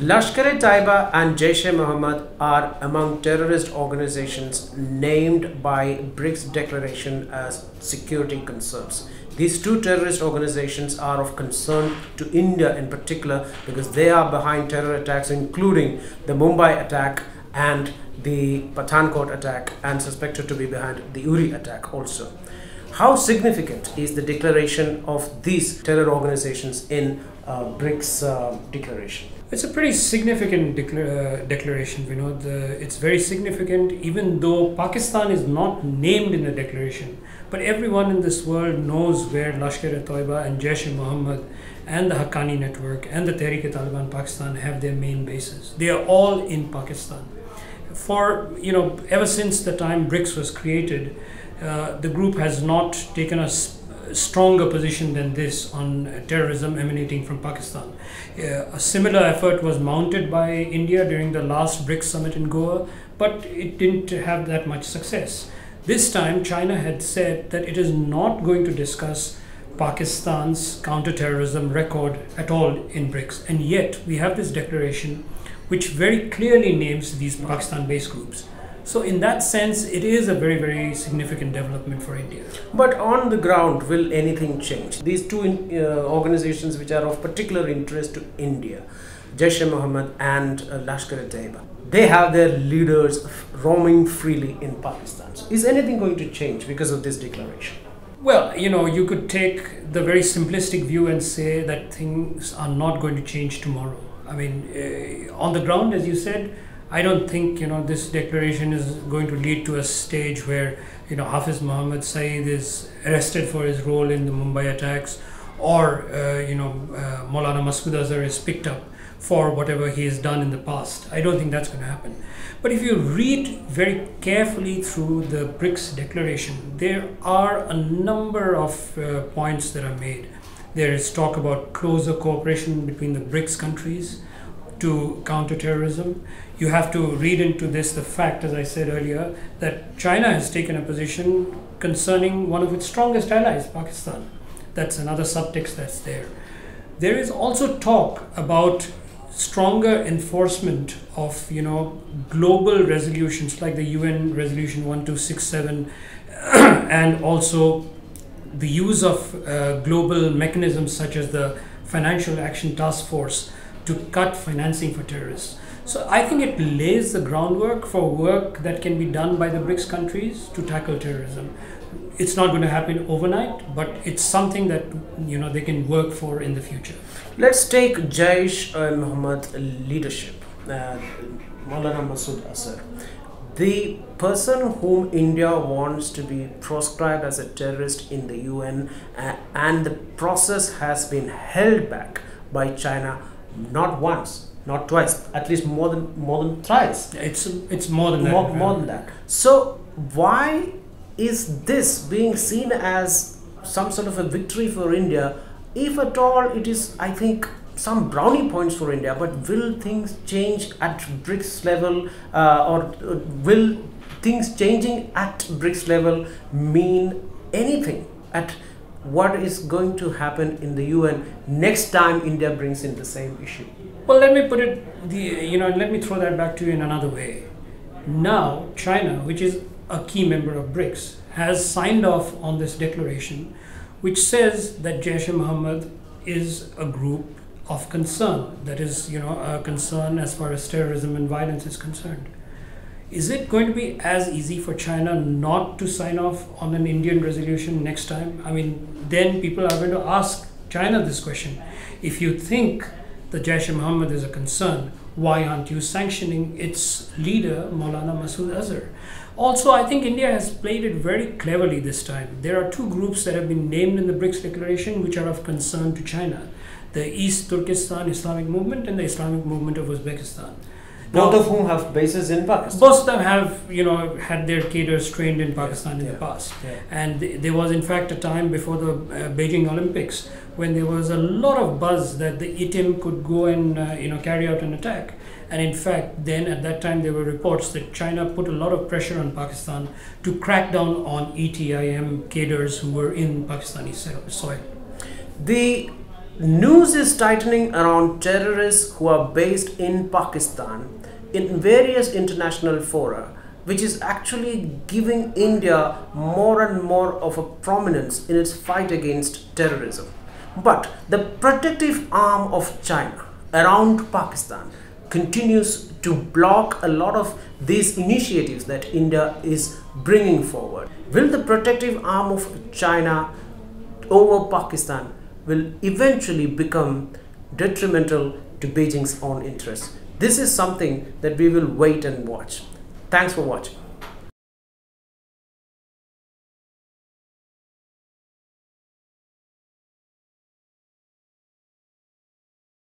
Lashkar-e-Taiba and Jaish-e-Mohammed are among terrorist organizations named by BRICS declaration as security concerns. These two terrorist organizations are of concern to India in particular because they are behind terror attacks including the Mumbai attack and the Pathankot attack, and suspected to be behind the Uri attack also. How significant is the declaration of these terror organizations in BRICS declaration? It's a pretty significant declaration, Vinod. It's very significant even though Pakistan is not named in the declaration. But everyone in this world knows where Lashkar-e-Taiba and Jaish-e-Mohammed and the Haqqani network and the Tehreek-e-Taliban Pakistan have their main bases. They are all in Pakistan. Ever since the time BRICS was created, the group has not taken a stronger position than this on terrorism emanating from Pakistan. A similar effort was mounted by India during the last BRICS summit in Goa, but it didn't have that much success. This time, China had said that it is not going to discuss Pakistan's counterterrorism record at all in BRICS, and yet we have this declaration which very clearly names these Pakistan-based groups. So in that sense, it is a very, very significant development for India. But on the ground, will anything change? These two organizations which are of particular interest to India, Jaish-e-Mohammed and Lashkar-e-Taiba, they have their leaders roaming freely in Pakistan. So is anything going to change because of this declaration? Well, you could take the very simplistic view and say that things are not going to change tomorrow. I mean, on the ground, as you said, I don't think this declaration is going to lead to a stage where Hafiz Muhammad Saeed is arrested for his role in the Mumbai attacks, or Maulana Masood Azhar is picked up for whatever he has done in the past. I don't think that's going to happen. But if you read very carefully through the BRICS declaration, there are a number of points that are made. There is talk about closer cooperation between the BRICS countries to counter terrorism. You have to read into this the fact, as I said earlier, that China has taken a position concerning one of its strongest allies, Pakistan. That's another subtext that's there. There is also talk about stronger enforcement of global resolutions like the UN Resolution 1267 and also the use of global mechanisms such as the Financial Action Task Force to cut financing for terrorists. So I think it lays the groundwork for work that can be done by the BRICS countries to tackle terrorism. It's not going to happen overnight, but it's something that they can work for in the future. Let's take Jaish-e-Mohammed leadership, Maulana Masood Azhar. The person whom India wants to be proscribed as a terrorist in the UN, and the process has been held back by China not once, not twice, at least more than thrice. It's more than that. More than that. So why is this being seen as some sort of a victory for India? If at all, it is, I think, some brownie points for India. But will things change at BRICS level, or will things changing at BRICS level mean anything at what is going to happen in the UN next time India brings in the same issue? Well, let me put it, let me throw that back to you in another way. Now, China, which is a key member of BRICS, has signed off on this declaration, which says that Jaish-e-Mohammed is a group of concern, that is, a concern as far as terrorism and violence is concerned. Is it going to be as easy for China not to sign off on an Indian resolution next time? I mean, then people are going to ask China this question. If you think that Jaish-e-Mohammed is a concern, why aren't you sanctioning its leader, Maulana Masood Azhar? Also, I think India has played it very cleverly this time. There are two groups that have been named in the BRICS declaration which are of concern to China: the East Turkestan Islamic Movement and the Islamic Movement of Uzbekistan. Both of whom have bases in Pakistan. Both of them have, had their cadres trained in Pakistan in the past. Yeah. And there was, in fact, a time before the Beijing Olympics when there was a lot of buzz that the ETIM could go and, carry out an attack. And in fact, then at that time, there were reports that China put a lot of pressure on Pakistan to crack down on ETIM cadres who were in Pakistani soil. The News is tightening around terrorists who are based in Pakistan in various international fora, which is actually giving India more and more of a prominence in its fight against terrorism. But the protective arm of China around Pakistan continues to block a lot of these initiatives that India is bringing forward. Will the protective arm of China over Pakistan will eventually become detrimental to Beijing's own interests? This is something that we will wait and watch. Thanks for watching.